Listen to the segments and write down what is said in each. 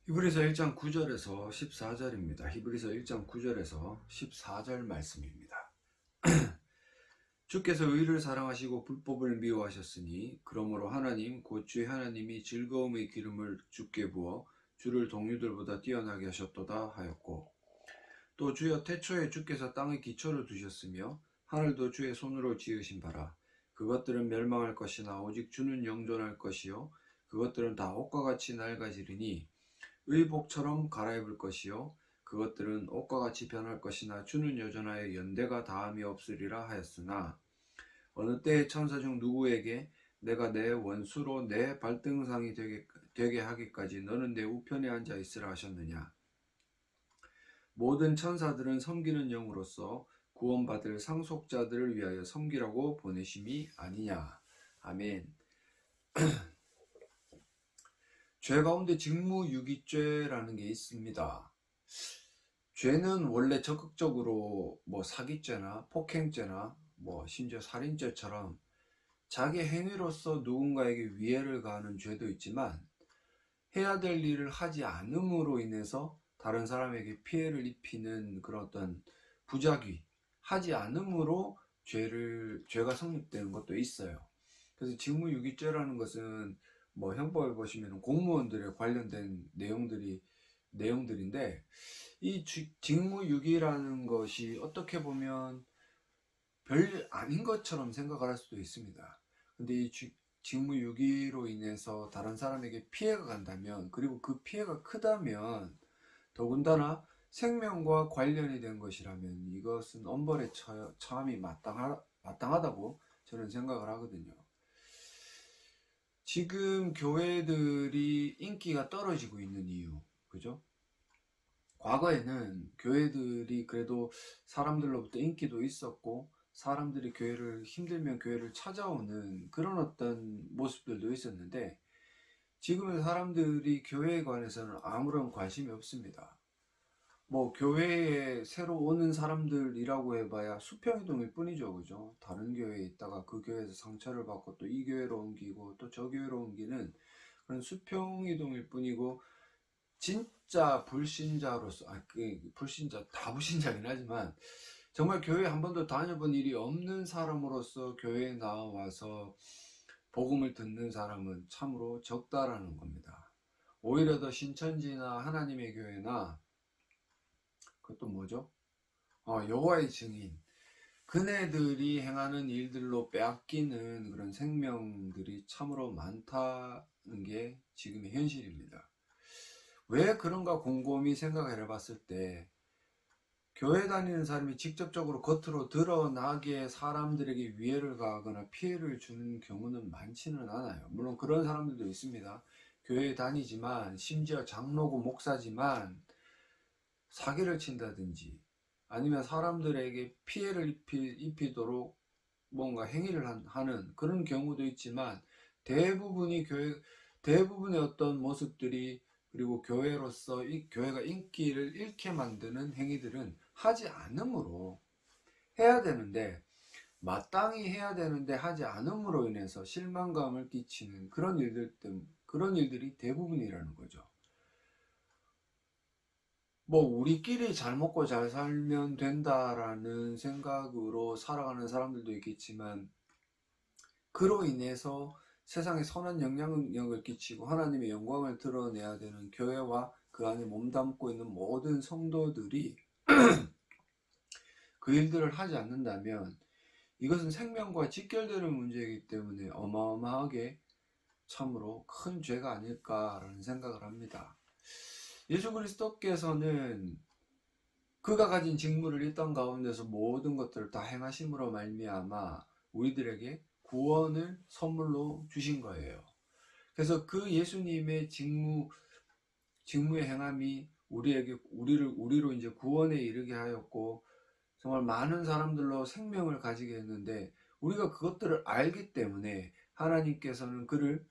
히브리서 1장 9절에서 14절입니다. 히브리서 1장 9절에서 14절 말씀입니다. 주께서 의를 사랑하시고 불법을 미워하셨으니 그러므로 하나님 곧 주의 하나님이 즐거움의 기름을 주께 부어 주를 동류들보다 뛰어나게 하셨도다 하였고, 또 주여 태초에 주께서 땅의 기초를 두셨으며 하늘도 주의 손으로 지으신 바라. 그것들은 멸망할 것이나 오직 주는 영존할 것이요 그것들은 다 옷과 같이 낡아지리니 의복처럼 갈아입을 것이요 그것들은 옷과 같이 변할 것이나 주는 여전하여 연대가 다함이 없으리라 하였으나, 어느 때에 천사 중 누구에게 내가 내 원수로 내 발등상이 되게 하기까지 너는 내 우편에 앉아 있으라 하셨느냐. 모든 천사들은 섬기는 영으로서 구원받을 상속자들을 위하여 섬기라고 보내심이 아니냐. 아멘. 죄 가운데 직무유기죄라는 게 있습니다. 죄는 원래 적극적으로 사기죄나 폭행죄나 심지어 살인죄처럼 자기 행위로서 누군가에게 위해를 가하는 죄도 있지만, 해야 될 일을 하지 않음으로 인해서 다른 사람에게 피해를 입히는 그런 어떤 부작위, 하지 않음으로 죄가 성립되는 것도 있어요. 그래서 직무유기죄라는 것은 형법에 보시면 공무원들에 관련된 내용들인데, 이 직무유기라는 것이 어떻게 보면 별 아닌 것처럼 생각을 할 수도 있습니다. 근데 이 직무유기로 인해서 다른 사람에게 피해가 간다면, 그리고 그 피해가 크다면, 더군다나 생명과 관련이 된 것이라면 이것은 엄벌에 처함이 마땅하다고 저는 생각을 하거든요. 지금 교회들이 인기가 떨어지고 있는 이유, 그죠? 과거에는 교회들이 그래도 사람들로부터 인기도 있었고, 사람들이 힘들면 교회를 찾아오는 그런 어떤 모습들도 있었는데, 지금은 사람들이 교회에 관해서는 아무런 관심이 없습니다. 교회에 새로 오는 사람들이라고 해봐야 수평이동일 뿐이죠, 그죠? 다른 교회에 있다가 그 교회에서 상처를 받고 또 이 교회로 옮기고 또 저 교회로 옮기는 그런 수평이동일 뿐이고, 진짜 불신자로서, 불신자, 다 불신자긴 하지만, 정말 교회 한 번도 다녀본 일이 없는 사람으로서 교회에 나와서 복음을 듣는 사람은 참으로 적다라는 겁니다. 오히려 더 신천지나 하나님의 교회나, 그것도 뭐죠? 여호와의 증인, 그네들이 행하는 일들로 빼앗기는 그런 생명들이 참으로 많다는 게 지금의 현실입니다. 왜 그런가 곰곰이 생각을 해봤을 때, 교회 다니는 사람이 직접적으로 겉으로 드러나게 사람들에게 위해를 가하거나 피해를 주는 경우는 많지는 않아요. 물론 그런 사람들도 있습니다. 교회에 다니지만, 심지어 장로고 목사지만 사기를 친다든지 아니면 사람들에게 피해를 입히도록 뭔가 행위를 하는 그런 경우도 있지만, 대부분의 어떤 모습들이, 그리고 교회로서 교회가 인기를 잃게 만드는 행위들은 하지 않음으로, 해야 되는데 마땅히 해야 되는데 하지 않음으로 인해서 실망감을 끼치는 그런 일들이 대부분이라는 거죠. 우리끼리 잘 먹고 잘 살면 된다라는 생각으로 살아가는 사람들도 있겠지만, 그로 인해서 세상에 선한 영향력을 끼치고 하나님의 영광을 드러내야 되는 교회와 그 안에 몸담고 있는 모든 성도들이 그 일들을 하지 않는다면, 이것은 생명과 직결되는 문제이기 때문에 어마어마하게 참으로 큰 죄가 아닐까라는 생각을 합니다. 예수 그리스도께서는 그가 가진 직무를 이 땅 가운데서 모든 것들을 다 행하심으로 말미암아 우리들에게 구원을 선물로 주신 거예요. 그래서 그 예수님의 직무의 행함이 우리로 이제 구원에 이르게 하였고, 정말 많은 사람들로 생명을 가지게 했는데, 우리가 그것들을 알기 때문에 하나님께서는 그를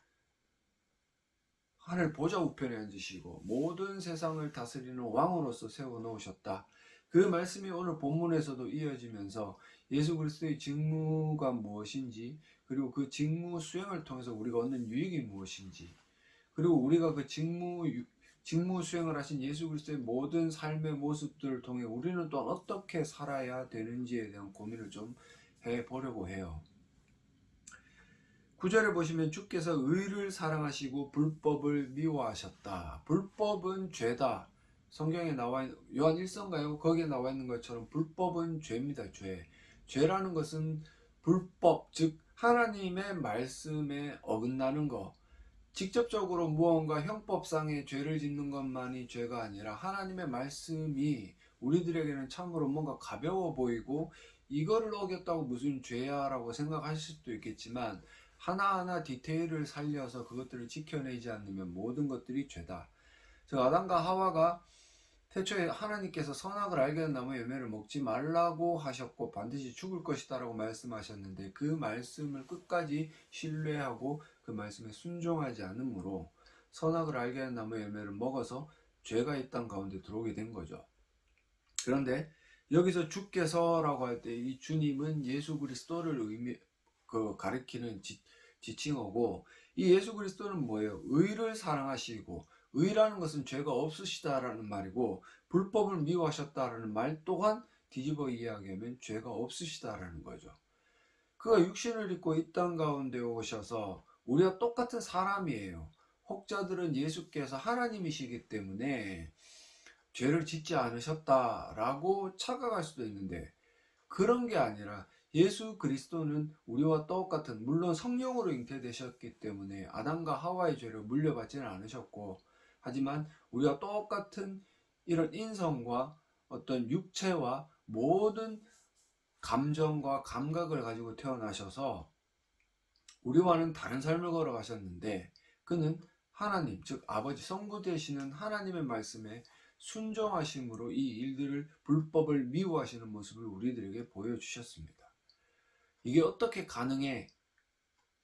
하늘 보좌 우편에 앉으시고 모든 세상을 다스리는 왕으로서 세워 놓으셨다. 그 말씀이 오늘 본문에서도 이어지면서 예수 그리스도의 직무가 무엇인지, 그리고 그 직무 수행을 통해서 우리가 얻는 유익이 무엇인지, 그리고 우리가 그 직무 수행을 하신 예수 그리스도의 모든 삶의 모습들을 통해 우리는 또한 어떻게 살아야 되는지에 대한 고민을 좀 해보려고 해요. 9절에 보시면 주께서 의를 사랑하시고 불법을 미워하셨다. 불법은 죄다. 성경에 나와 있는 요한 1서인가요? 거기에 나와 있는 것처럼 불법은 죄입니다. 죄. 죄라는 것은 불법, 즉 하나님의 말씀에 어긋나는 것. 직접적으로 무언가 형법상의 죄를 짓는 것만이 죄가 아니라 하나님의 말씀이 우리들에게는 참으로 뭔가 가벼워 보이고 이거를 어겼다고 무슨 죄야 라고 생각하실 수도 있겠지만 하나하나 디테일을 살려서 그것들을 지켜내지 않으면 모든 것들이 죄다. 즉 아담과 하와가 태초에 하나님께서 선악을 알게 된 나무 열매를 먹지 말라고 하셨고 반드시 죽을 것이다 라고 말씀하셨는데 그 말씀을 끝까지 신뢰하고 그 말씀에 순종하지 않으므로 선악을 알게 된 나무 열매를 먹어서 죄가 이 땅 가운데 들어오게 된 거죠. 그런데 여기서 주께서라고 할 때 이 주님은 예수 그리스도를 가리키는 지칭어고 이 예수 그리스도는 뭐예요? 의를 사랑하시고 의라는 것은 죄가 없으시다라는 말이고 불법을 미워하셨다라는 말 또한 뒤집어 이야기하면 죄가 없으시다라는 거죠. 그가 육신을 입고 이 땅 가운데 오셔서 우리와 똑같은 사람이에요. 혹자들은 예수께서 하나님이시기 때문에 죄를 짓지 않으셨다라고 착각할 수도 있는데 그런 게 아니라 예수 그리스도는 우리와 똑같은, 물론 성령으로 잉태되셨기 때문에 아담과 하와의 죄를 물려받지는 않으셨고 하지만 우리와 똑같은 이런 인성과 어떤 육체와 모든 감정과 감각을 가지고 태어나셔서 우리와는 다른 삶을 걸어가셨는데 그는 하나님, 즉 아버지 성부 되시는 하나님의 말씀에 순종하심으로 이 일들을 불법을 미워하시는 모습을 우리들에게 보여주셨습니다. 이게 어떻게 가능해?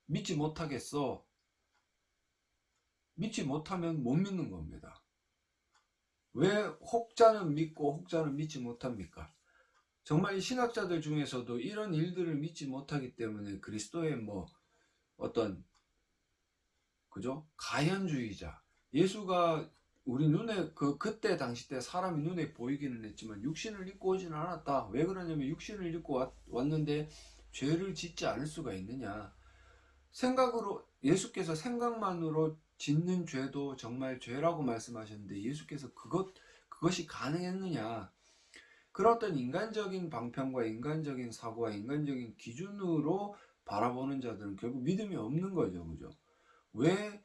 믿지 못하겠어? 믿지 못하면 못 믿는 겁니다. 왜 혹자는 믿고 혹자는 믿지 못합니까? 정말 이 신학자들 중에서도 이런 일들을 믿지 못하기 때문에 그리스도의 어떤 그죠? 가현주의자. 예수가 우리 눈에 그때 당시 때 사람이 눈에 보이기는 했지만 육신을 입고 오지는 않았다. 왜 그러냐면 육신을 입고 왔는데 죄를 짓지 않을 수가 있느냐. 생각으로 예수께서 생각만으로 짓는 죄도 정말 죄라고 말씀하셨는데 예수께서 그것이 가능했느냐. 그런 어떤 인간적인 방편과 인간적인 사고와 인간적인 기준으로 바라보는 자들은 결국 믿음이 없는 거죠. 그죠? 왜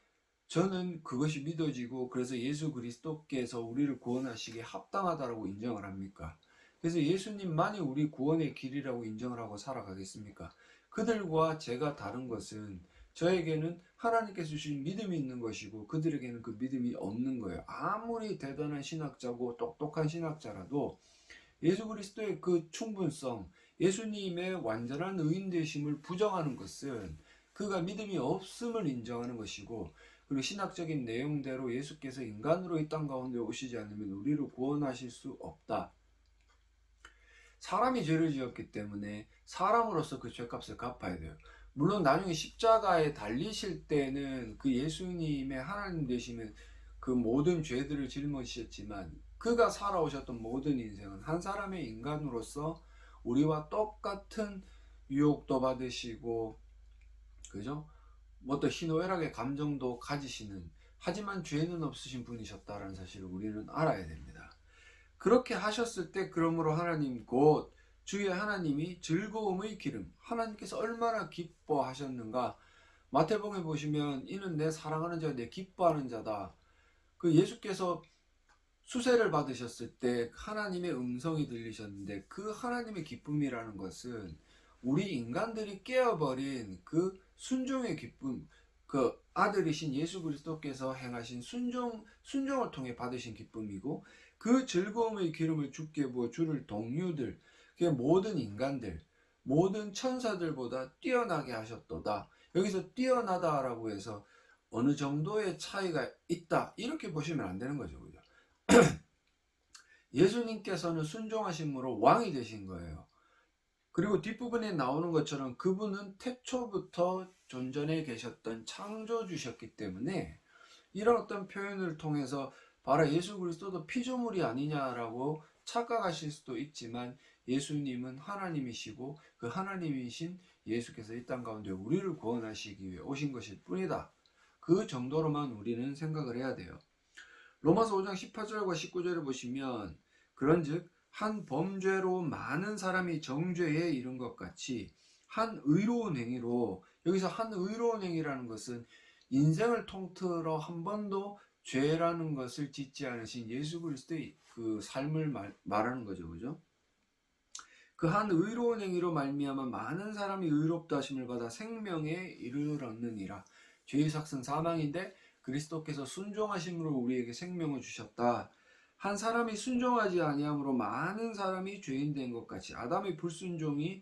저는 그것이 믿어지고 그래서 예수 그리스도께서 우리를 구원하시기에 합당하다라고 인정을 합니까? 그래서 예수님만이 우리 구원의 길이라고 인정을 하고 살아가겠습니까? 그들과 제가 다른 것은 저에게는 하나님께서 주신 믿음이 있는 것이고 그들에게는 그 믿음이 없는 거예요. 아무리 대단한 신학자고 똑똑한 신학자라도 예수 그리스도의 그 충분성, 예수님의 완전한 의인 되심을 부정하는 것은 그가 믿음이 없음을 인정하는 것이고 그리고 신학적인 내용대로 예수께서 인간으로 이 땅 가운데 오시지 않으면 우리를 구원하실 수 없다. 사람이 죄를 지었기 때문에 사람으로서 그 죄값을 갚아야 돼요. 물론 나중에 십자가에 달리실 때는 그 예수님의 하나님 되시면 그 모든 죄들을 짊어지셨지만 그가 살아오셨던 모든 인생은 한 사람의 인간으로서 우리와 똑같은 유혹도 받으시고 그죠? 어떤 희노애락의 감정도 가지시는 하지만 죄는 없으신 분이셨다라는 사실을 우리는 알아야 됩니다. 그렇게 하셨을 때 그러므로 하나님 곧 주의 하나님이 즐거움의 기름 하나님께서 얼마나 기뻐하셨는가. 마태복음에 보시면 이는 내 사랑하는 자 내 기뻐하는 자다. 그 예수께서 수세를 받으셨을 때 하나님의 음성이 들리셨는데 그 하나님의 기쁨이라는 것은 우리 인간들이 깨어버린 그 순종의 기쁨, 그 아들이신 예수 그리스도께서 행하신 순종을 통해 받으신 기쁨이고 그 즐거움의 기름을 주께 부어 주를 동료들, 그 모든 인간들, 모든 천사들보다 뛰어나게 하셨도다. 여기서 뛰어나다라고 해서 어느 정도의 차이가 있다 이렇게 보시면 안 되는 거죠. 그죠? 예수님께서는 순종하심으로 왕이 되신 거예요. 그리고 뒷부분에 나오는 것처럼 그분은 태초부터 존전해 계셨던 창조주셨기 때문에 이런 어떤 표현을 통해서 봐라 예수 그리스도도 피조물이 아니냐라고 착각하실 수도 있지만 예수님은 하나님이시고 그 하나님이신 예수께서 이 땅 가운데 우리를 구원하시기 위해 오신 것일 뿐이다. 그 정도로만 우리는 생각을 해야 돼요. 로마서 5장 18절과 19절을 보시면 그런즉 한 범죄로 많은 사람이 정죄에 이른 것 같이 한 의로운 행위로, 여기서 한 의로운 행위라는 것은 인생을 통틀어 한 번도 죄라는 것을 짓지 않으신 예수 그리스도의 그 삶을 말하는 거죠. 그죠? 그 한 의로운 행위로 말미암아 많은 사람이 의롭다 하심을 받아 생명에 이르렀느니라. 죄의 삭은 사망인데 그리스도께서 순종하심으로 우리에게 생명을 주셨다. 한 사람이 순종하지 아니함으로 많은 사람이 죄인 된 것 같이 아담의 불순종이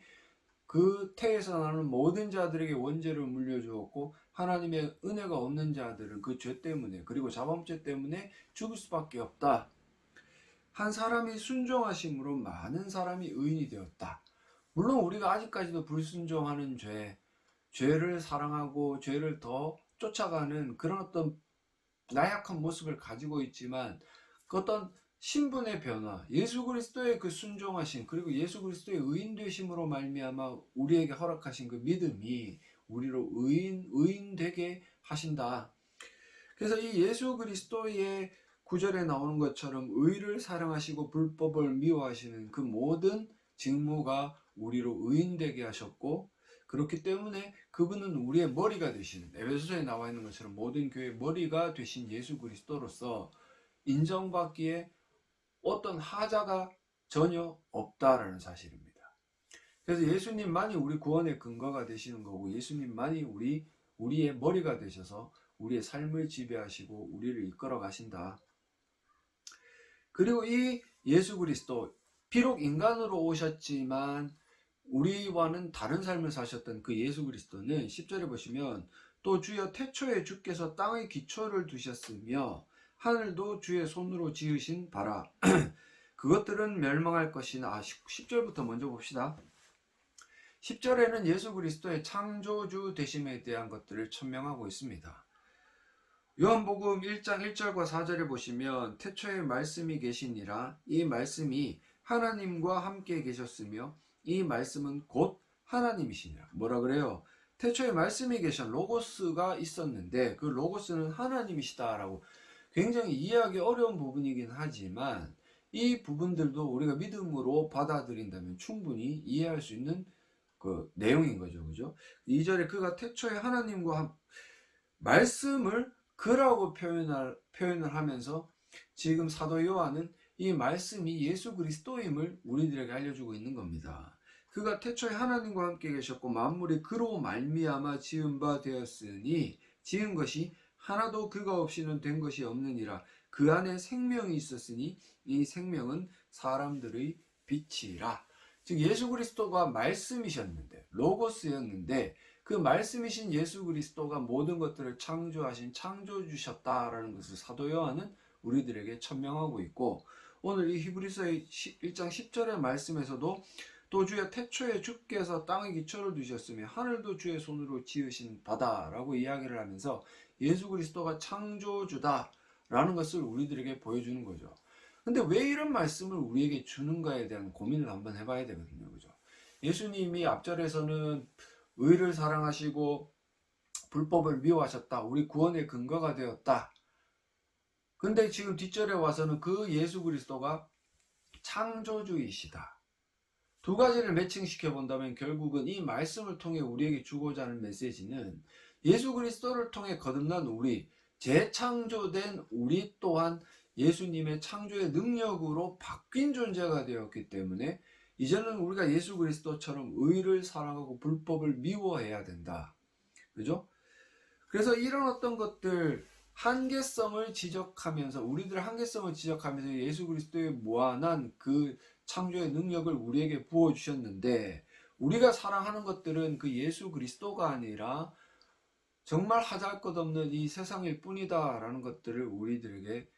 그 태에서 나는 모든 자들에게 원죄를 물려주었고 하나님의 은혜가 없는 자들은 그 죄 때문에 그리고 자범죄 때문에 죽을 수밖에 없다. 한 사람이 순종하심으로 많은 사람이 의인이 되었다. 물론 우리가 아직까지도 불순종하는 죄를 사랑하고 죄를 더 쫓아가는 그런 어떤 나약한 모습을 가지고 있지만 그 어떤 신분의 변화, 예수 그리스도의 그 순종하심, 그리고 예수 그리스도의 의인 되심으로 말미암아 우리에게 허락하신 그 믿음이 우리로 의인 되게 하신다. 그래서 이 예수 그리스도의 구절에 나오는 것처럼 의를 사랑하시고 불법을 미워하시는 그 모든 직무가 우리로 의인되게 하셨고, 그렇기 때문에 그분은 우리의 머리가 되시는, 에베소서에 나와 있는 것처럼 모든 교회의 머리가 되신 예수 그리스도로서 인정받기에 어떤 하자가 전혀 없다라는 사실입니다. 그래서 예수님만이 우리 구원의 근거가 되시는 거고, 예수님만이 우리의 머리가 되셔서 우리의 삶을 지배하시고 우리를 이끌어 가신다. 그리고 이 예수 그리스도, 비록 인간으로 오셨지만 우리와는 다른 삶을 사셨던 그 예수 그리스도는 10절에 보시면 또 주여 태초에 주께서 땅의 기초를 두셨으며 하늘도 주의 손으로 지으신 바라. 그것들은 멸망할 것이나 10절부터 먼저 봅시다. 10절에는 예수 그리스도의 창조주 되심에 대한 것들을 천명하고 있습니다. 요한복음 1장 1절과 4절에 보시면 태초에 말씀이 계시니라. 이 말씀이 하나님과 함께 계셨으며 이 말씀은 곧 하나님이시니라. 뭐라 그래요? 태초에 말씀이 계신 로고스가 있었는데 그 로고스는 하나님이시다라고, 굉장히 이해하기 어려운 부분이긴 하지만 이 부분들도 우리가 믿음으로 받아들인다면 충분히 이해할 수 있는 그 내용인 거죠. 그죠? 2절에 그가 태초에 하나님과 말씀을 그라고 표현을 하면서 지금 사도 요한은 이 말씀이 예수 그리스도임을 우리들에게 알려주고 있는 겁니다. 그가 태초에 하나님과 함께 계셨고 만물이 그로 말미암아 지은 바 되었으니 지은 것이 하나도 그가 없이는 된 것이 없느니라. 그 안에 생명이 있었으니 이 생명은 사람들의 빛이라. 즉 예수 그리스도가 말씀이셨는데, 로고스였는데 그 말씀이신 예수 그리스도가 모든 것들을 창조하신 창조주셨다라는 것을 사도 요한은 우리들에게 천명하고 있고, 오늘 이 히브리서의 1장 10절의 말씀에서도 또 주여 태초에 주께서 땅의 기초를 두셨으며 하늘도 주의 손으로 지으신 바다라고 이야기를 하면서 예수 그리스도가 창조주다라는 것을 우리들에게 보여주는 거죠. 근데 왜 이런 말씀을 우리에게 주는가에 대한 고민을 한번 해봐야 되거든요. 그죠? 예수님이 앞절에서는 의를 사랑하시고 불법을 미워하셨다. 우리 구원의 근거가 되었다. 근데 지금 뒷절에 와서는 그 예수 그리스도가 창조주이시다. 두 가지를 매칭시켜 본다면 결국은 이 말씀을 통해 우리에게 주고자 하는 메시지는 예수 그리스도를 통해 거듭난 우리, 재창조된 우리 또한 예수님의 창조의 능력으로 바뀐 존재가 되었기 때문에 이제는 우리가 예수 그리스도처럼 의를 사랑하고 불법을 미워해야 된다. 그죠? 그래서 이런 어떤 것들, 한계성을 지적하면서, 우리들의 한계성을 지적하면서 예수 그리스도의 무한한 그 창조의 능력을 우리에게 부어주셨는데, 우리가 사랑하는 것들은 그 예수 그리스도가 아니라 정말 하잘 것 없는 이 세상일 뿐이다 라는 것들을 우리들에게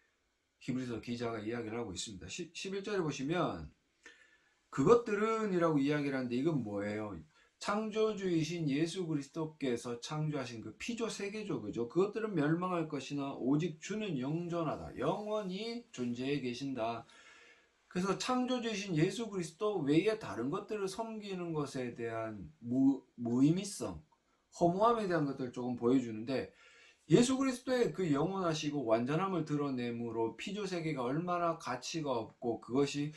히브리서 기자가 이야기를 하고 있습니다. 11절에 보시면 그것들은 이라고 이야기를 하는데 이건 뭐예요? 창조주이신 예수 그리스도께서 창조하신 그 피조 세계죠. 그죠? 그것들은 멸망할 것이나 오직 주는 영존하다. 영원히 존재해 계신다. 그래서 창조주이신 예수 그리스도 외에 다른 것들을 섬기는 것에 대한 무의미성, 허무함에 대한 것들을 조금 보여주는데, 예수 그리스도의 그 영원하시고 완전함을 드러내므로 피조 세계가 얼마나 가치가 없고 그것을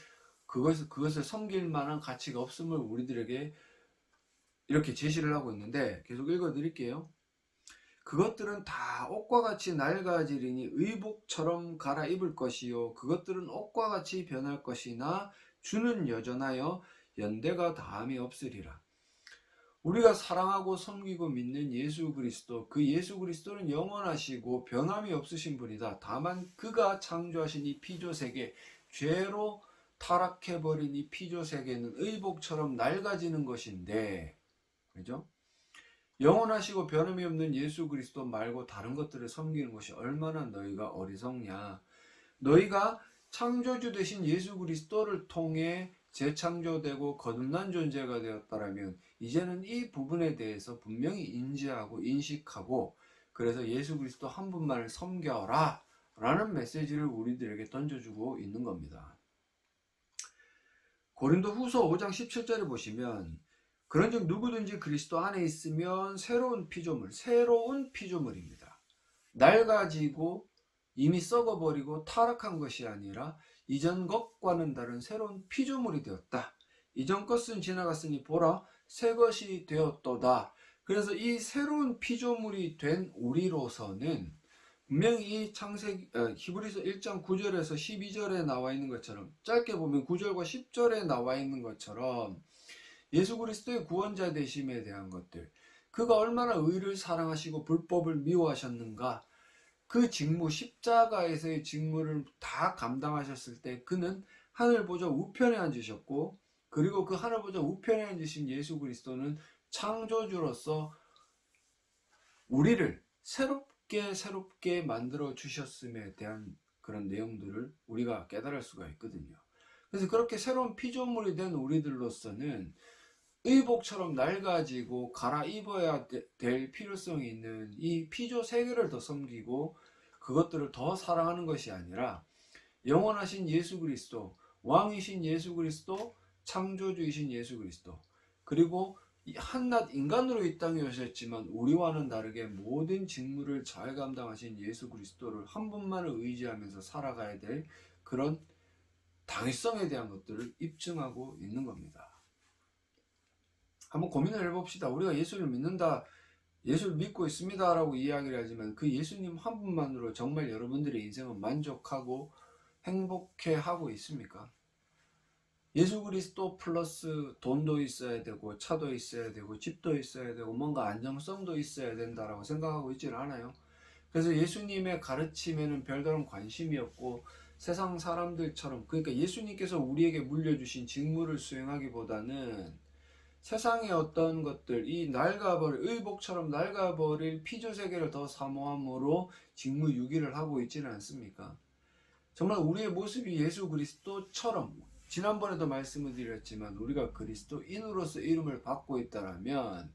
섬길 만한 가치가 없음을 우리들에게 이렇게 제시를 하고 있는데, 계속 읽어 드릴게요. 그것들은 다 옷과 같이 낡아지리니 의복처럼 갈아입을 것이요 그것들은 옷과 같이 변할 것이나 주는 여전하여 연대가 다함이 없으리라. 우리가 사랑하고 섬기고 믿는 예수 그리스도, 그 예수 그리스도는 영원하시고 변함이 없으신 분이다. 다만 그가 창조하신 이 피조세계, 죄로 타락해버린 이 피조세계는 의복처럼 낡아지는 것인데, 그죠? 영원하시고 변함이 없는 예수 그리스도 말고 다른 것들을 섬기는 것이 얼마나 너희가 어리석냐. 너희가 창조주 되신 예수 그리스도를 통해 재창조되고 거듭난 존재가 되었다라면 이제는 이 부분에 대해서 분명히 인지하고 인식하고, 그래서 예수 그리스도 한 분만을 섬겨라 라는 메시지를 우리들에게 던져주고 있는 겁니다. 고린도 후서 5장 17절에 보시면, 그런즉 누구든지 그리스도 안에 있으면 새로운 피조물입니다. 낡아지고 이미 썩어버리고 타락한 것이 아니라 이전 것과는 다른 새로운 피조물이 되었다. 이전 것은 지나갔으니 보라 새 것이 되었도다. 그래서 이 새로운 피조물이 된 우리로서는 분명히 이 히브리서 1장 9절에서 12절에 나와 있는 것처럼, 짧게 보면 9절과 10절에 나와 있는 것처럼 예수 그리스도의 구원자 되심에 대한 것들, 그가 얼마나 의를 사랑하시고 불법을 미워하셨는가, 그 직무, 십자가에서의 직무를 다 감당하셨을 때 그는 하늘 보좌 우편에 앉으셨고, 그리고 그 하늘 보좌 우편에 앉으신 예수 그리스도는 창조주로서 우리를 새롭게 만들어 주셨음에 대한 그런 내용들을 우리가 깨달을 수가 있거든요. 그래서 그렇게 새로운 피조물이 된 우리들로서는 의복처럼 낡아지고 갈아입어야 될 필요성이 있는 이 피조 세계를 더 섬기고 그것들을 더 사랑하는 것이 아니라, 영원하신 예수 그리스도, 왕이신 예수 그리스도, 창조주이신 예수 그리스도, 그리고 한낱 인간으로 이 땅에 오셨지만 우리와는 다르게 모든 직무를 잘 감당하신 예수 그리스도를 한 분만을 의지하면서 살아가야 될 그런 당위성에 대한 것들을 입증하고 있는 겁니다. 한번 고민을 해봅시다. 우리가 예수를 믿는다, 예수를 믿고 있습니다 라고 이야기를 하지만 그 예수님 한 분만으로 정말 여러분들의 인생은 만족하고 행복해 하고 있습니까? 예수 그리스도 플러스 돈도 있어야 되고 차도 있어야 되고 집도 있어야 되고 뭔가 안정성도 있어야 된다라고 생각하고 있지는 않아요. 그래서 예수님의 가르침에는 별다른 관심이 없고 세상 사람들처럼, 그러니까 예수님께서 우리에게 물려주신 직무를 수행하기보다는 세상의 어떤 것들, 이 의복처럼 낡아버릴 피조세계를 더 사모함으로 직무유기를 하고 있지는 않습니까? 정말 우리의 모습이 예수 그리스도처럼, 지난번에도 말씀을 드렸지만 우리가 그리스도인으로서 이름을 받고 있다면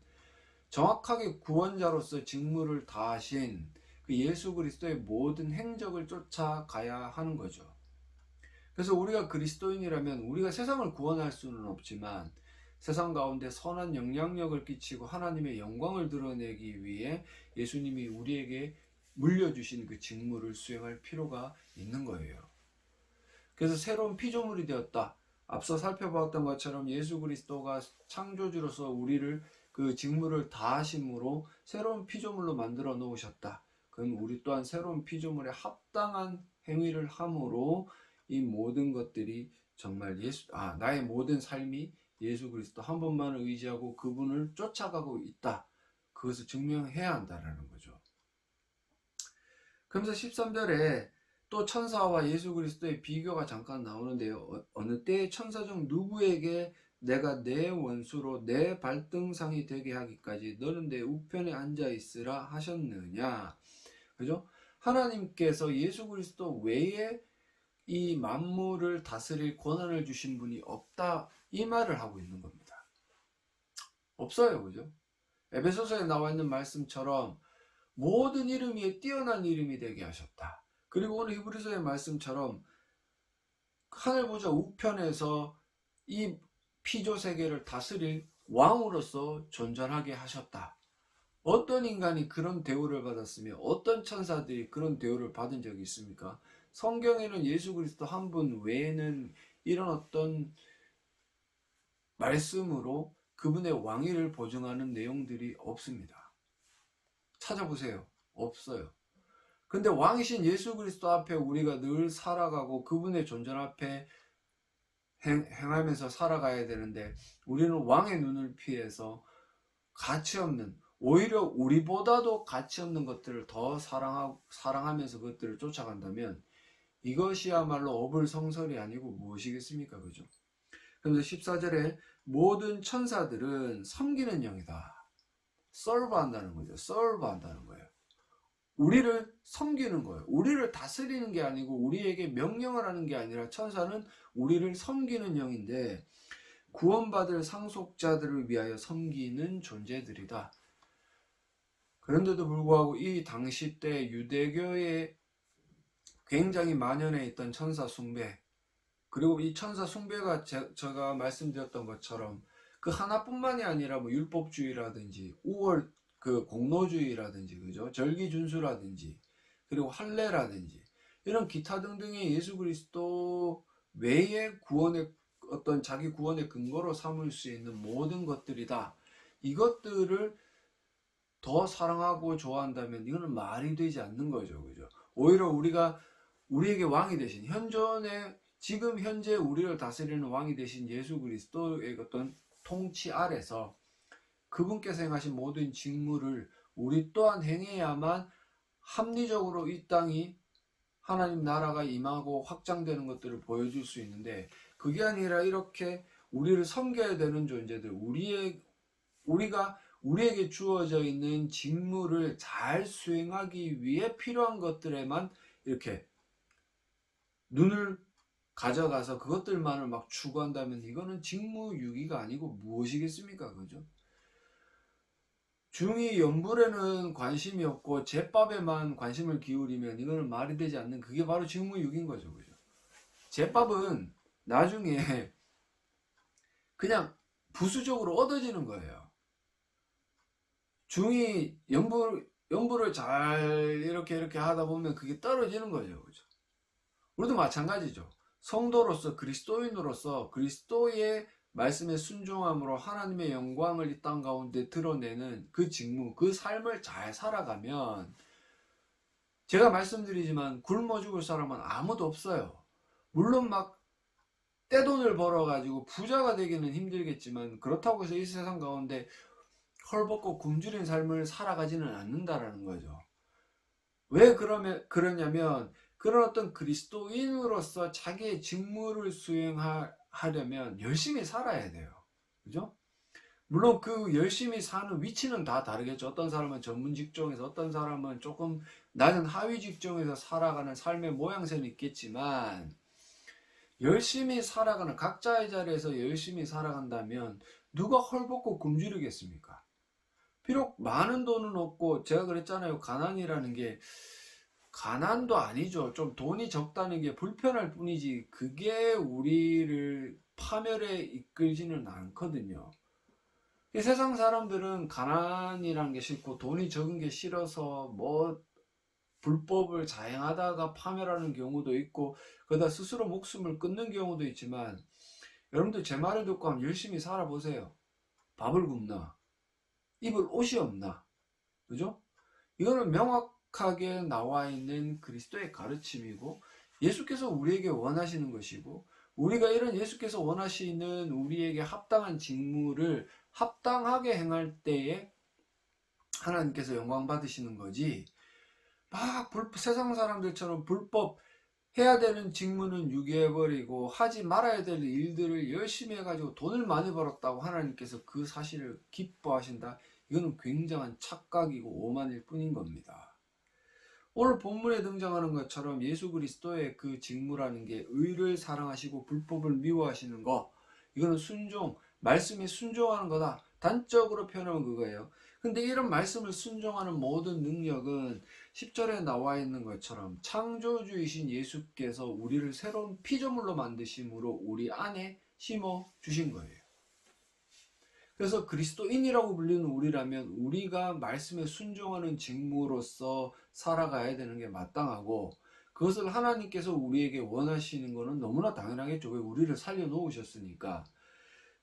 정확하게 구원자로서 직무를 다하신 그 예수 그리스도의 모든 행적을 쫓아가야 하는 거죠. 그래서 우리가 그리스도인이라면 우리가 세상을 구원할 수는 없지만 세상 가운데 선한 영향력을 끼치고 하나님의 영광을 드러내기 위해 예수님이 우리에게 물려주신 그 직무를 수행할 필요가 있는 거예요. 그래서 새로운 피조물이 되었다. 앞서 살펴보았던 것처럼 예수 그리스도가 창조주로서 우리를 그 직무를 다하심으로 새로운 피조물로 만들어 놓으셨다. 그럼 우리 또한 새로운 피조물에 합당한 행위를 함으로 이 모든 것들이 정말 나의 모든 삶이 예수 그리스도 한 분만을 의지하고 그분을 쫓아가고 있다. 그것을 증명해야 한다는 거죠. 그러면서 13절에 또 천사와 예수 그리스도의 비교가 잠깐 나오는데요. 어느 때의 천사 중 누구에게 내가 내 원수로 내 발등상이 되게 하기까지 너는 내 우편에 앉아 있으라 하셨느냐. 그죠? 하나님께서 예수 그리스도 외에 이 만물을 다스릴 권한을 주신 분이 없다, 이 말을 하고 있는 겁니다. 없어요. 그죠? 에베소서에 나와 있는 말씀처럼 모든 이름 위에 뛰어난 이름이 되게 하셨다. 그리고 오늘 히브리서의 말씀처럼 하늘 보좌 우편에서 이 피조 세계를 다스릴 왕으로서 존전하게 하셨다. 어떤 인간이 그런 대우를 받았으며 어떤 천사들이 그런 대우를 받은 적이 있습니까? 성경에는 예수 그리스도 한 분 외에는 이런 어떤 말씀으로 그분의 왕위를 보증하는 내용들이 없습니다. 찾아보세요. 없어요. 근데 왕이신 예수 그리스도 앞에 우리가 늘 살아가고 그분의 존재 앞에 행하면서 살아가야 되는데 우리는 왕의 눈을 피해서 가치 없는, 오히려 우리보다도 가치 없는 것들을 더 사랑하면서 그것들을 쫓아간다면 이것이야말로 어불성설이 아니고 무엇이겠습니까? 그죠? 그래서 14절에 모든 천사들은 섬기는 영이다. serve 한다는 거죠. serve 한다는 거예요. 우리를 섬기는 거예요. 우리를 다스리는 게 아니고 우리에게 명령을 하는 게 아니라 천사는 우리를 섬기는 영인데 구원받을 상속자들을 위하여 섬기는 존재들이다. 그런데도 불구하고 이 당시 때 유대교에 굉장히 만연해 있던 천사 숭배, 그리고 이 천사 숭배가 제가 말씀드렸던 것처럼 그 하나뿐만이 아니라 뭐 율법주의라든지 우월 그 공로주의라든지 그죠? 절기준수라든지 그리고 할례라든지 이런 기타 등등의 예수 그리스도 외의 구원의 어떤 자기 구원의 근거로 삼을 수 있는 모든 것들이다. 이것들을 더 사랑하고 좋아한다면 이거는 말이 되지 않는 거죠. 그죠? 오히려 우리에게 왕이 되신 지금 현재 우리를 다스리는 왕이 되신 예수 그리스도의 어떤 통치 아래서 그분께서 행하신 모든 직무를 우리 또한 행해야만 합리적으로 이 땅이 하나님 나라가 임하고 확장되는 것들을 보여줄 수 있는데 그게 아니라 이렇게 우리를 섬겨야 되는 존재들, 우리에게 주어져 있는 직무를 잘 수행하기 위해 필요한 것들에만 이렇게 눈을 가져가서 그것들만을 막 추구한다면 이거는 직무유기가 아니고 무엇이겠습니까? 그죠? 중이 연불에는 관심이 없고 제밥에만 관심을 기울이면 이거는 말이 되지 않는 그게 바로 직무유기인 거죠. 그죠? 제밥은 나중에 그냥 부수적으로 얻어지는 거예요. 중이 연불을 잘 이렇게 하다 보면 그게 떨어지는 거죠. 그죠? 우리도 마찬가지죠. 성도로서 그리스도인으로서 그리스도의 말씀에 순종함으로 하나님의 영광을 이 땅 가운데 드러내는 그 직무, 그 삶을 잘 살아가면 제가 말씀드리지만 굶어 죽을 사람은 아무도 없어요. 물론 막 떼돈을 벌어가지고 부자가 되기는 힘들겠지만 그렇다고 해서 이 세상 가운데 헐벗고 굶주린 삶을 살아가지는 않는다라는 거죠. 왜 그러냐면 그런 어떤 그리스도인으로서 자기의 직무를 수행하려면 열심히 살아야 돼요. 그죠? 물론 그 열심히 사는 위치는 다 다르겠죠. 어떤 사람은 전문 직종에서, 어떤 사람은 조금 낮은 하위 직종에서 살아가는 삶의 모양새는 있겠지만 열심히 살아가는 각자의 자리에서 열심히 살아간다면 누가 헐벗고 굶주리겠습니까? 비록 많은 돈은 없고 제가 그랬잖아요. 가난이라는 게 가난도 아니죠. 좀 돈이 적다는 게 불편할 뿐이지 그게 우리를 파멸에 이끌지는 않거든요. 이 세상 사람들은 가난이라는 게 싫고 돈이 적은 게 싫어서 뭐 불법을 자행하다가 파멸하는 경우도 있고 그러다 스스로 목숨을 끊는 경우도 있지만 여러분들 제 말을 듣고 한번 열심히 살아보세요. 밥을 굶나? 입을 옷이 없나? 그죠? 이거는 명확하게 나와 있는 그리스도의 가르침이고 예수께서 우리에게 원하시는 것이고 우리가 이런 예수께서 원하시는 우리에게 합당한 직무를 합당하게 행할 때에 하나님께서 영광 받으시는 거지 막 세상 사람들처럼 불법 해야 되는 직무는 유기해버리고 하지 말아야 될 일들을 열심히 해가지고 돈을 많이 벌었다고 하나님께서 그 사실을 기뻐하신다. 이거는 굉장한 착각이고 오만일 뿐인 겁니다. 오늘 본문에 등장하는 것처럼 예수 그리스도의 그 직무라는 게 의를 사랑하시고 불법을 미워하시는 거 이거는 말씀에 순종하는 거다. 단적으로 표현하면 그거예요. 근데 이런 말씀을 순종하는 모든 능력은 10절에 나와 있는 것처럼 창조주이신 예수께서 우리를 새로운 피조물로 만드심으로 우리 안에 심어 주신 거예요. 그래서 그리스도인이라고 불리는 우리라면 우리가 말씀에 순종하는 직무로서 살아가야 되는 게 마땅하고, 그것을 하나님께서 우리에게 원하시는 것은 너무나 당연하겠죠. 왜? 우리를 살려놓으셨으니까.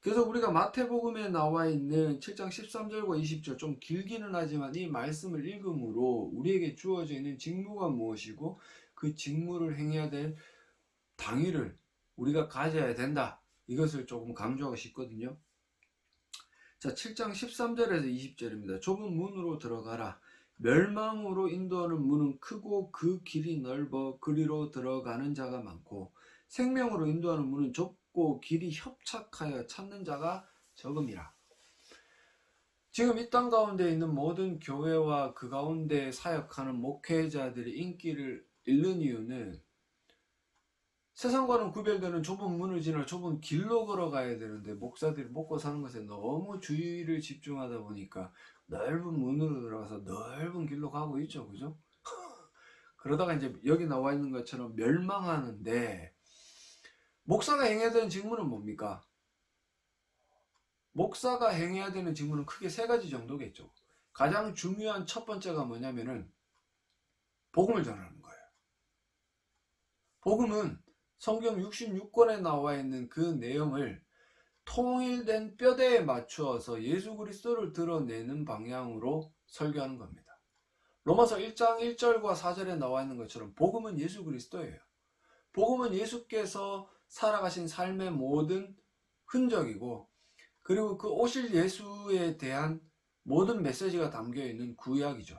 그래서 우리가 마태복음에 나와 있는 7장 13절과 20절, 좀 길기는 하지만 이 말씀을 읽음으로 우리에게 주어져 있는 직무가 무엇이고 그 직무를 행해야 될 당위를 우리가 가져야 된다, 이것을 조금 강조하고 싶거든요. 자, 7장 13절에서 20절입니다. 좁은 문으로 들어가라. 멸망으로 인도하는 문은 크고 그 길이 넓어 그리로 들어가는 자가 많고, 생명으로 인도하는 문은 좁고 길이 협착하여 찾는 자가 적음이라. 지금 이 땅 가운데 있는 모든 교회와 그 가운데 사역하는 목회자들의 인기를 잃는 이유는 세상과는 구별되는 좁은 문을 지나 좁은 길로 걸어가야 되는데, 목사들이 먹고 사는 것에 너무 주의를 집중하다 보니까 넓은 문으로 들어가서 넓은 길로 가고 있죠. 그죠? 그러다가 이제 여기 나와 있는 것처럼 멸망하는데, 목사가 행해야 되는 직무는 뭡니까? 목사가 행해야 되는 직무는 크게 세 가지 정도겠죠. 가장 중요한 첫 번째가 뭐냐면은 복음을 전하는 거예요. 복음은 성경 66권에 나와 있는 그 내용을 통일된 뼈대에 맞추어서 예수 그리스도를 드러내는 방향으로 설교하는 겁니다. 로마서 1장 1절과 4절에 나와 있는 것처럼 복음은 예수 그리스도예요. 복음은 예수께서 살아가신 삶의 모든 흔적이고, 그리고 그 오실 예수에 대한 모든 메시지가 담겨 있는 구약이죠.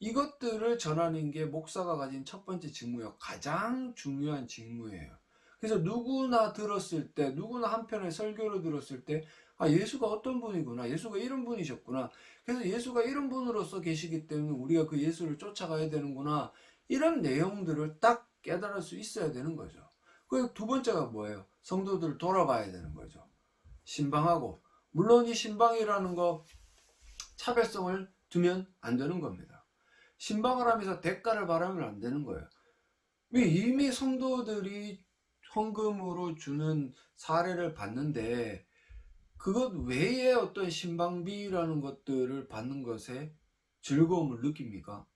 이것들을 전하는 게 목사가 가진 첫 번째 직무예요. 가장 중요한 직무예요. 그래서 누구나 들었을 때, 누구나 한편의 설교를 들었을 때, 아, 예수가 어떤 분이구나, 예수가 이런 분이셨구나, 그래서 예수가 이런 분으로서 계시기 때문에 우리가 그 예수를 쫓아가야 되는구나, 이런 내용들을 딱 깨달을 수 있어야 되는 거죠. 그리고 두 번째가 뭐예요? 성도들을 돌아봐야 되는 거죠. 신방하고. 물론 이 신방이라는 거 차별성을 두면 안 되는 겁니다. 신방을 하면서 대가를 바라면 안 되는 거예요. 왜? 이미 성도들이 헌금으로 주는 사례를 봤는데 그것 외에 어떤 신방비라는 것들을 받는 것에 즐거움을 느낍니까?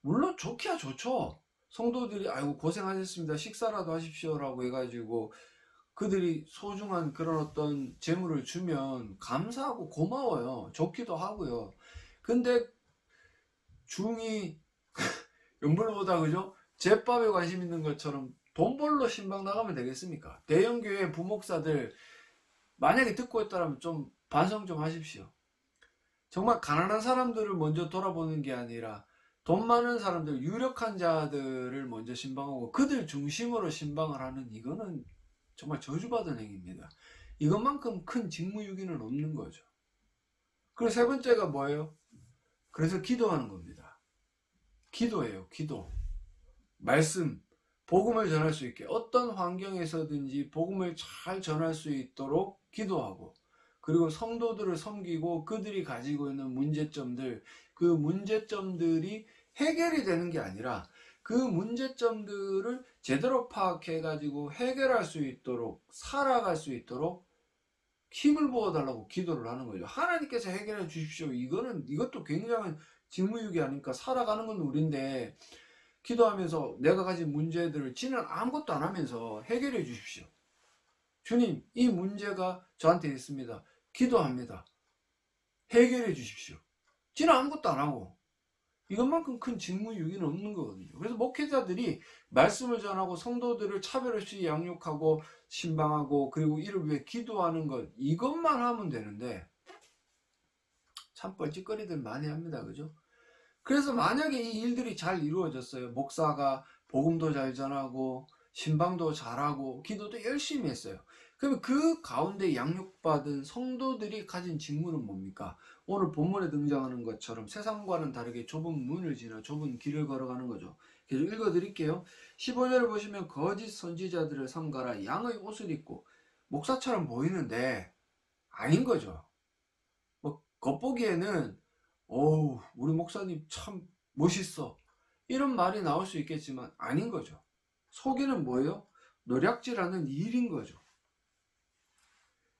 물론 좋기야 좋죠. 성도들이 아이고 고생하셨습니다, 식사라도 하십시오라고 해가지고 그들이 소중한 그런 어떤 재물을 주면 감사하고 고마워요. 좋기도 하고요. 근데 중이 연불보다, 그죠? 제밥에 관심 있는 것처럼 돈 벌러 신방 나가면 되겠습니까? 대형교회 부목사들 만약에 듣고 있다면 좀 반성 좀 하십시오. 정말 가난한 사람들을 먼저 돌아보는 게 아니라 돈 많은 사람들, 유력한 자들을 먼저 신방하고 그들 중심으로 신방을 하는, 이거는 정말 저주받은 행위입니다. 이것만큼 큰 직무유기는 없는 거죠. 그리고 세 번째가 뭐예요? 그래서 기도하는 겁니다. 기도예요. 기도. 말씀, 복음을 전할 수 있게 어떤 환경에서든지 복음을 잘 전할 수 있도록 기도하고, 그리고 성도들을 섬기고 그들이 가지고 있는 문제점들, 그 문제점들이 해결이 되는 게 아니라 그 문제점들을 제대로 파악해 가지고 해결할 수 있도록, 살아갈 수 있도록 힘을 부어달라고 기도를 하는 거죠. 하나님께서 해결해 주십시오, 이것도 굉장한 직무유기 아닙니까? 살아가는 건 우린데 기도하면서 내가 가진 문제들을 지는 아무것도 안 하면서 해결해 주십시오. 주님, 이 문제가 저한테 있습니다. 기도합니다. 해결해 주십시오. 지는 아무것도 안 하고. 이것만큼 큰 직무유기는 없는 거거든요. 그래서 목회자들이 말씀을 전하고 성도들을 차별 없이 양육하고 신방하고 그리고 이를 위해 기도하는 것, 이것만 하면 되는데 참 뻘짓거리들 많이 합니다. 그죠? 그래서 만약에 이 일들이 잘 이루어졌어요. 목사가 복음도 잘 전하고 신방도 잘하고 기도도 열심히 했어요. 그러면 그 가운데 양육받은 성도들이 가진 직무는 뭡니까? 오늘 본문에 등장하는 것처럼 세상과는 다르게 좁은 문을 지나 좁은 길을 걸어가는 거죠. 계속 읽어드릴게요. 15절을 보시면 거짓 선지자들을 삼가라. 양의 옷을 입고 목사처럼 보이는데 아닌 거죠. 겉보기에는 어우, 우리 목사님 참 멋있어, 이런 말이 나올 수 있겠지만 아닌 거죠. 속에는 뭐예요? 노략질하는 일인 거죠.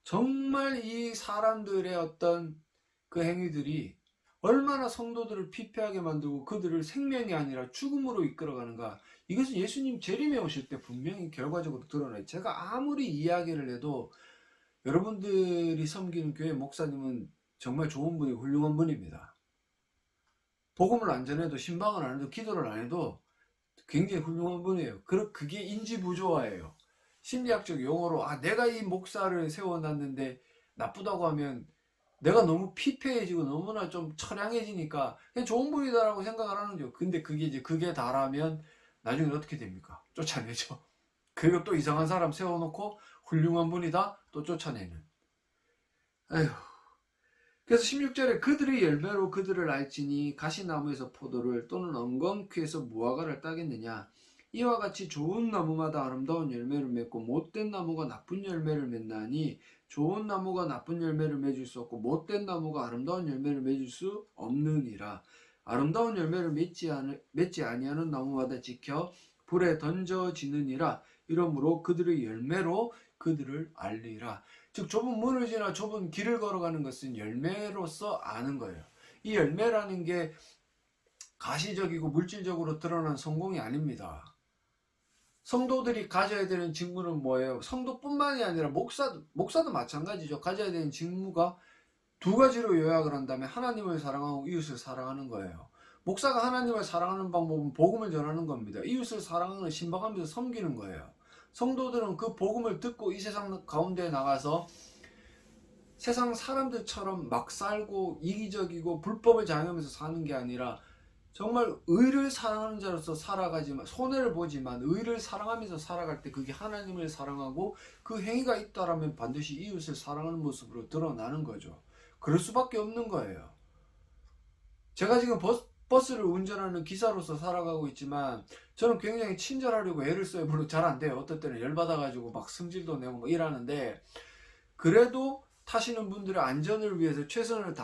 정말 이 사람들의 어떤 그 행위들이 얼마나 성도들을 피폐하게 만들고 그들을 생명이 아니라 죽음으로 이끌어가는가, 이것은 예수님 재림에 오실 때 분명히 결과적으로 드러나요. 제가 아무리 이야기를 해도 여러분들이 섬기는 교회 목사님은 정말 좋은 분이고 훌륭한 분입니다. 복음을 안 전해도, 신방을 안 해도, 기도를 안 해도 굉장히 훌륭한 분이에요. 그게 인지부조화예요. 심리학적 용어로 내가 이 목사를 세워놨는데 나쁘다고 하면 내가 너무 피폐해지고 너무나 좀 처량해지니까 그냥 좋은 분이다라고 생각을 하는 거죠. 근데 그게 다라면 나중에 어떻게 됩니까? 쫓아내죠. 그리고 또 이상한 사람 세워놓고 훌륭한 분이다 또 쫓아내는. 에휴. 그래서 16절에 그들의 열매로 그들을 알지니 가시나무에서 포도를 또는 엉겅퀴에서 무화과를 따겠느냐. 이와 같이 좋은 나무마다 아름다운 열매를 맺고 못된 나무가 나쁜 열매를 맺나니 좋은 나무가 나쁜 열매를 맺을 수 없고 못된 나무가 아름다운 열매를 맺을 수 없느니라. 아름다운 열매를 맺지 아니하는 나무마다 지켜 불에 던져지느니라. 이러므로 그들의 열매로 그들을 알리라. 즉 좁은 문을 지나 좁은 길을 걸어가는 것은 열매로서 아는 거예요. 이 열매라는 게 가시적이고 물질적으로 드러난 성공이 아닙니다. 성도들이 가져야 되는 직무는 뭐예요? 성도뿐만이 아니라 목사도 마찬가지죠. 가져야 되는 직무가 두 가지로 요약을 한다면 하나님을 사랑하고 이웃을 사랑하는 거예요. 목사가 하나님을 사랑하는 방법은 복음을 전하는 겁니다. 이웃을 사랑하는, 신방하면서 섬기는 거예요. 성도들은 그 복음을 듣고 이 세상 가운데 나가서 세상 사람들처럼 막 살고 이기적이고 불법을 자행하면서 사는 게 아니라 정말 의를 사랑하는 자로서 살아가지만, 손해를 보지만 의를 사랑하면서 살아갈 때 그게 하나님을 사랑하고 그 행위가 있다라면 반드시 이웃을 사랑하는 모습으로 드러나는 거죠. 그럴 수밖에 없는 거예요. 제가 지금 버스를 운전하는 기사로서 살아가고 있지만 저는 굉장히 친절하려고 애를 써요. 물론 잘 안 돼요. 어떨 때는 열받아가지고 막 승질도 내고 뭐 이러는데, 그래도 타시는 분들의 안전을 위해서 최선을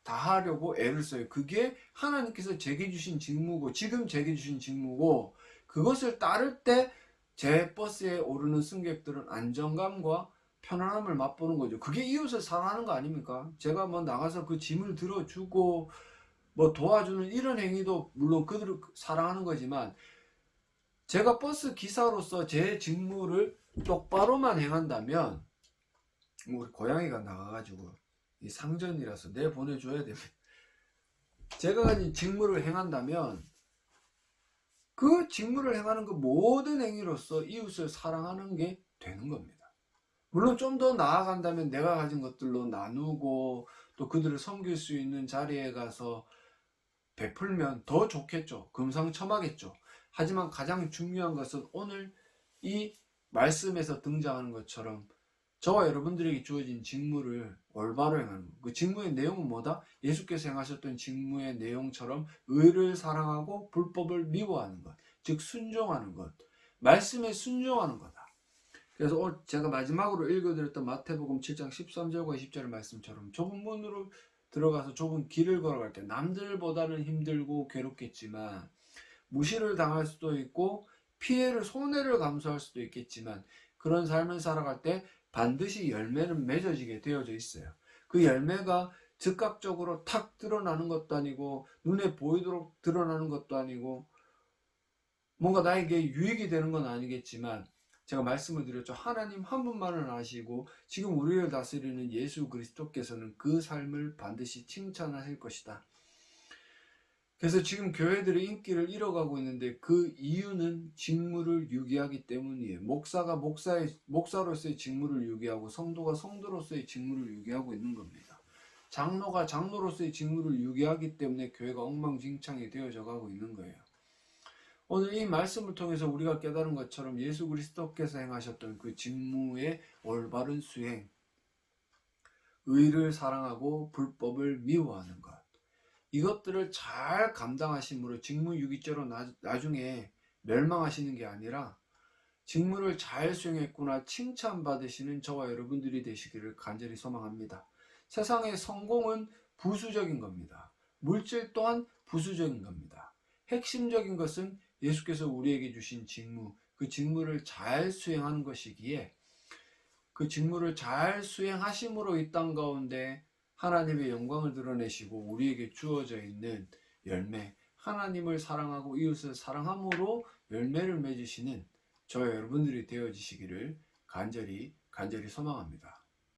다하려고 애를 써요. 그게 하나님께서 제게 주신 직무고, 지금 제게 주신 직무고, 그것을 따를 때 제 버스에 오르는 승객들은 안정감과 편안함을 맛보는 거죠. 그게 이웃을 사랑하는 거 아닙니까? 제가 뭐 나가서 그 짐을 들어주고 뭐 도와주는 이런 행위도 물론 그들을 사랑하는 거지만, 제가 버스 기사로서 제 직무를 똑바로만 행한다면, 우리 고양이가 나가가지고 이 상전이라서 내보내줘야 됩니다. 제가 가진 직무를 행한다면 그 직무를 행하는 그 모든 행위로서 이웃을 사랑하는 게 되는 겁니다. 물론 좀 더 나아간다면 내가 가진 것들로 나누고 또 그들을 섬길 수 있는 자리에 가서 베풀면 더 좋겠죠. 금상첨화겠죠. 하지만 가장 중요한 것은 오늘 이 말씀에서 등장하는 것처럼 저와 여러분들에게 주어진 직무를 올바로 행하는 것. 그 직무의 내용은 뭐다? 예수께서 행하셨던 직무의 내용처럼 의를 사랑하고 불법을 미워하는 것, 즉 순종하는 것, 말씀에 순종하는 거다. 그래서 오늘 제가 마지막으로 읽어드렸던 마태복음 7장 13절과 20절 말씀처럼 좁은 문으로 들어가서 좁은 길을 걸어갈 때 남들보다는 힘들고 괴롭겠지만, 무시를 당할 수도 있고 피해를, 손해를 감수할 수도 있겠지만, 그런 삶을 살아갈 때 반드시 열매는 맺어지게 되어져 있어요. 그 열매가 즉각적으로 탁 드러나는 것도 아니고 눈에 보이도록 드러나는 것도 아니고 뭔가 나에게 유익이 되는 건 아니겠지만, 제가 말씀을 드렸죠. 하나님 한 분만을 아시고 지금 우리를 다스리는 예수 그리스도께서는 그 삶을 반드시 칭찬하실 것이다. 그래서 지금 교회들의 인기를 잃어가고 있는데 그 이유는 직무를 유기하기 때문이에요. 목사가 목사로서의 직무를 유기하고 성도가 성도로서의 직무를 유기하고 있는 겁니다. 장로가 장로로서의 직무를 유기하기 때문에 교회가 엉망진창이 되어져 가고 있는 거예요. 오늘 이 말씀을 통해서 우리가 깨달은 것처럼 예수 그리스도께서 행하셨던 그 직무의 올바른 수행, 의를 사랑하고 불법을 미워하는 것, 이것들을 잘 감당하심으로 직무유기죄로 나중에 멸망하시는 게 아니라 직무를 잘 수행했구나 칭찬받으시는 저와 여러분들이 되시기를 간절히 소망합니다. 세상의 성공은 부수적인 겁니다. 물질 또한 부수적인 겁니다. 핵심적인 것은 예수께서 우리에게 주신 직무, 그 직무를 잘 수행하는 것이기에 그 직무를 잘 수행하심으로 이 땅 가운데 하나님의 영광을 드러내시고 우리에게 주어져 있는 열매, 하나님을 사랑하고 이웃을 사랑함으로 열매를 맺으시는 저와 여러분들이 되어지시기를 간절히 소망합니다.